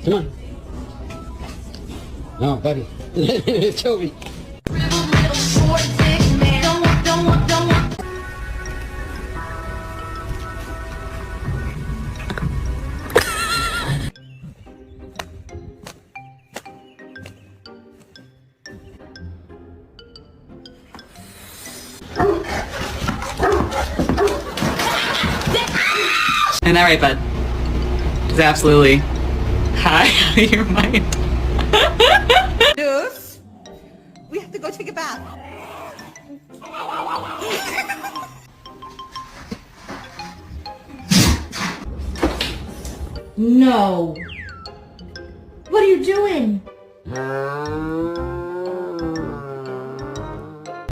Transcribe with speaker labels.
Speaker 1: Come on. No, buddy. Toby.
Speaker 2: Isn't that right, bud? It's absolutely high out of your mind.
Speaker 3: Deuce, we have to go take a bath.
Speaker 4: No. What are you doing?